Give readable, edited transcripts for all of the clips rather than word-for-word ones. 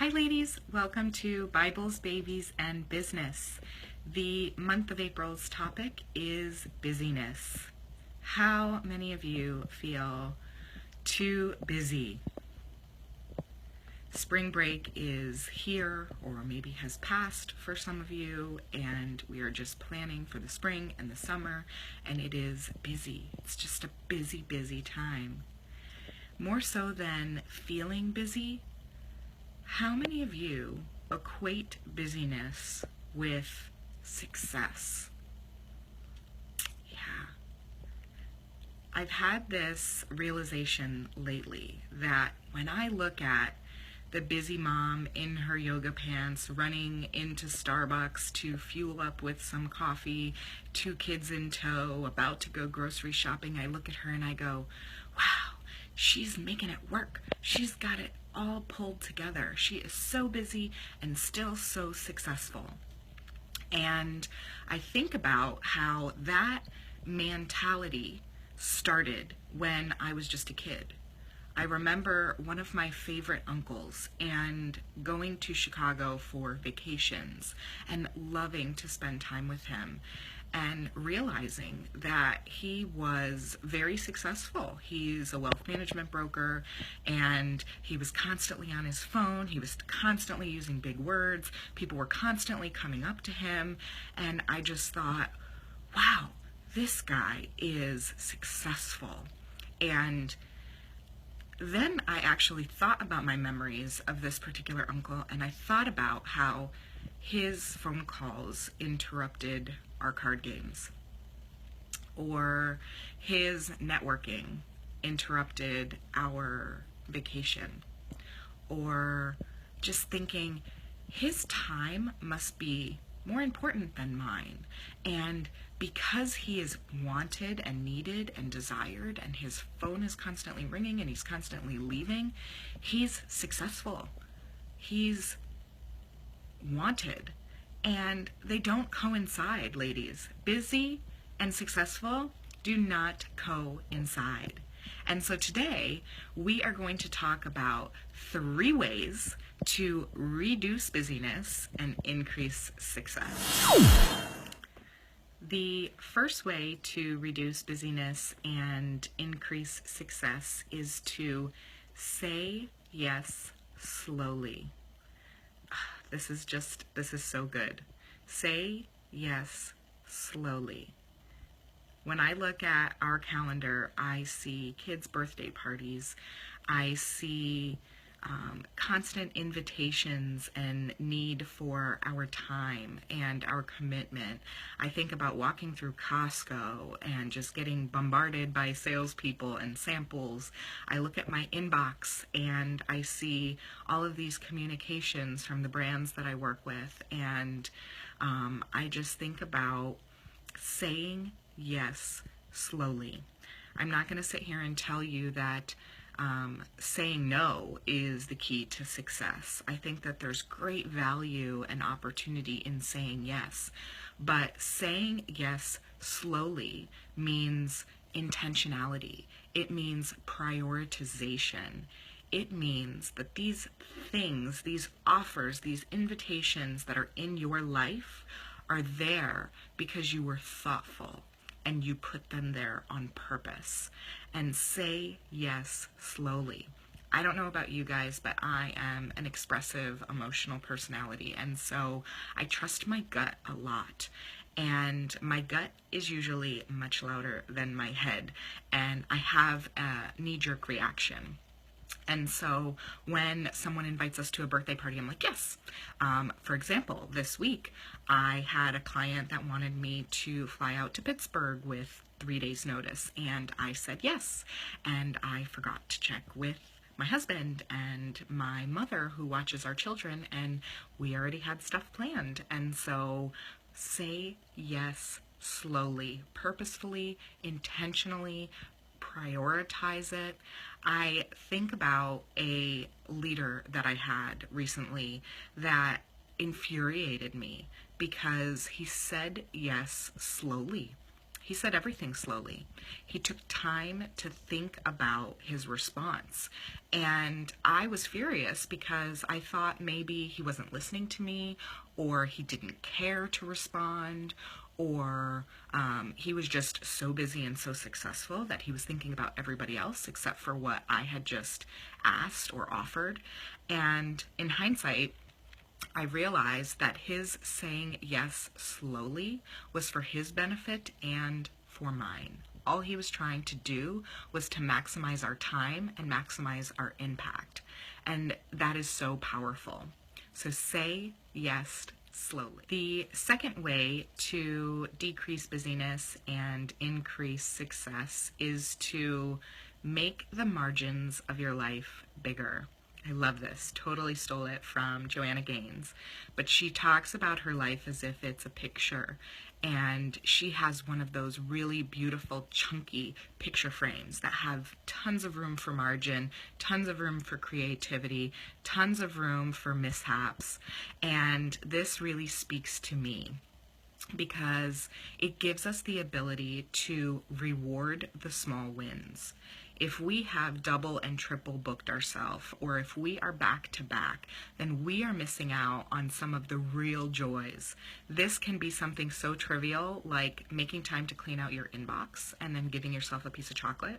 Hi ladies, welcome to Bibles, Babies, and Business. The month of April's topic is busyness. How many of you feel too busy? Spring break is here, or maybe has passed for some of you, and we are just planning for the spring and the summer, and it is busy. It's just a busy, busy time. More so than feeling busy, how many of you equate busyness with success? Yeah. I've had this realization lately that when I look at the busy mom in her yoga pants running into Starbucks to fuel up with some coffee, 2 kids in tow, about to go grocery shopping, I look at her and I go, wow, she's making it work. She's got it all pulled together. She is so busy and still so successful. And I think about how that mentality started when I was just a kid. I remember one of my favorite uncles and going to Chicago for vacations and loving to spend time with him and realizing that he was very successful. He's a wealth management broker and he was constantly on his phone. He was constantly using big words. People were constantly coming up to him, and I just thought, wow, this guy is successful. And then I actually thought about my memories of this particular uncle, and I thought about how his phone calls interrupted our card games, or his networking interrupted our vacation, or just thinking his time must be more important than mine. And because he is wanted and needed and desired, and his phone is constantly ringing and he's constantly leaving, he's successful. He's wanted. And they don't coincide, ladies. Busy and successful do not coincide. And so today we are going to talk about 3 ways to reduce busyness and increase success. The first way to reduce busyness and increase success is to say yes slowly. This is so good. Say yes slowly. When I look at our calendar, I see kids' birthday parties. I see constant invitations and need for our time and our commitment. I think about walking through Costco and just getting bombarded by salespeople and samples. I look at my inbox and I see all of these communications from the brands that I work with, and I just think about saying yes slowly. I'm not going to sit here and tell you that saying no is the key to success. I think that there's great value and opportunity in saying yes, but saying yes slowly means intentionality. It means prioritization. It means that these things, these offers, these invitations that are in your life are there because you were thoughtful and you put them there on purpose. And say yes slowly. I don't know about you guys, but I am an expressive, emotional personality, and so I trust my gut a lot. And my gut is usually much louder than my head, and I have a knee-jerk reaction. And so when someone invites us to a birthday party, I'm like, yes. For example, this week, I had a client that wanted me to fly out to Pittsburgh with 3 days notice, and I said yes. And I forgot to check with my husband and my mother, who watches our children, and we already had stuff planned. And so say yes slowly, purposefully, intentionally, prioritize it. I think about a leader that I had recently that infuriated me because he said yes slowly. He said everything slowly. He took time to think about his response. And I was furious because I thought maybe he wasn't listening to me, or he didn't care to respond, or he was just so busy and so successful that he was thinking about everybody else except for what I had just asked or offered. And in hindsight, I realized that his saying yes slowly was for his benefit and for mine. All he was trying to do was to maximize our time and maximize our impact. And that is so powerful. So say yes slowly. The second way to decrease busyness and increase success is to make the margins of your life bigger. I love this. Totally stole it from Joanna Gaines. But she talks about her life as if it's a picture. And she has one of those really beautiful, chunky picture frames that have tons of room for margin, tons of room for creativity, tons of room for mishaps. And this really speaks to me, because it gives us the ability to reward the small wins. If we have double and triple booked ourselves, or if we are back to back, then we are missing out on some of the real joys. This can be something so trivial like making time to clean out your inbox and then giving yourself a piece of chocolate.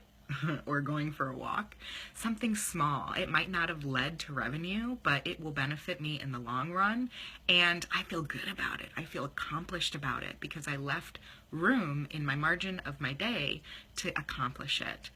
Or going for a walk. Something small. It might not have led to revenue, but it will benefit me in the long run, and I feel good about it. I feel accomplished about it because I left room in my margin of my day to accomplish it.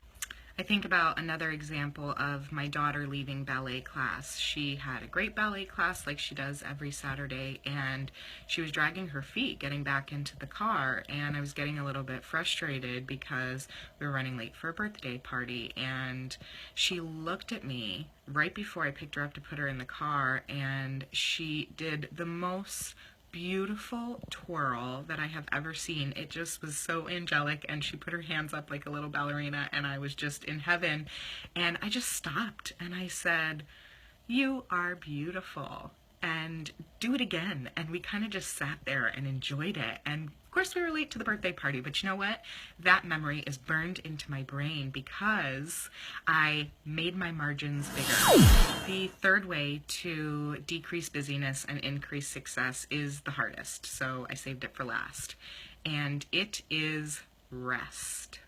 I think about another example of my daughter leaving ballet class. She had a great ballet class like she does every Saturday, and she was dragging her feet getting back into the car, and I was getting a little bit frustrated because we were running late for a birthday party. And she looked at me right before I picked her up to put her in the car, and she did the most beautiful twirl that I have ever seen. It just was so angelic, and she put her hands up like a little ballerina, and I was just in heaven. And I just stopped and I said, "You are beautiful, and do it again." And we kind of just sat there and enjoyed it. And of course we were late to the birthday party, but you know what? That memory is burned into my brain because I made my margins bigger. The third way to decrease busyness and increase success is the hardest, so I saved it for last. And it is rest.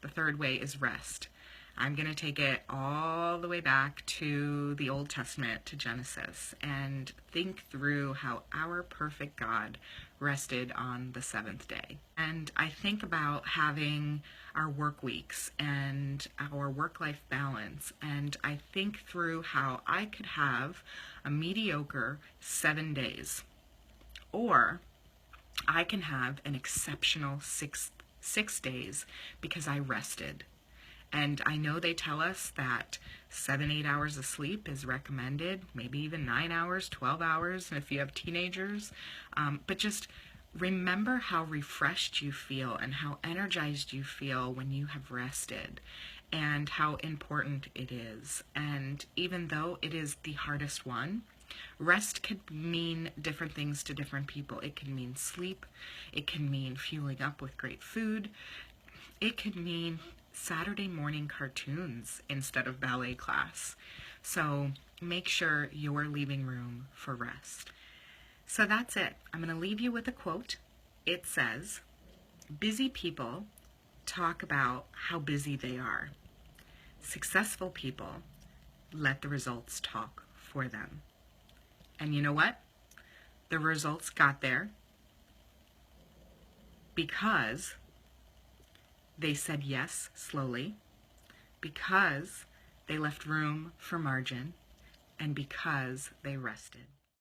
The third way is rest. I'm going to take it all the way back to the Old Testament, to Genesis, and think through how our perfect God rested on the seventh day. And I think about having our work weeks and our work-life balance, and I think through how I could have a mediocre 7 days, or I can have an exceptional six days because I rested. And I know they tell us that 7-8 hours of sleep is recommended, maybe even 9 hours, 12 hours, and if you have teenagers. But just remember how refreshed you feel and how energized you feel when you have rested, and how important it is. And even though it is the hardest one, rest could mean different things to different people. It can mean sleep. It can mean fueling up with great food. It could mean Saturday morning cartoons instead of ballet class. So make sure you're leaving room for rest. So that's it. I'm going to leave you with a quote. It says, "Busy people talk about how busy they are. Successful people let the results talk for them." And you know what? The results got there because they said yes slowly, because they left room for margin, and because they rested.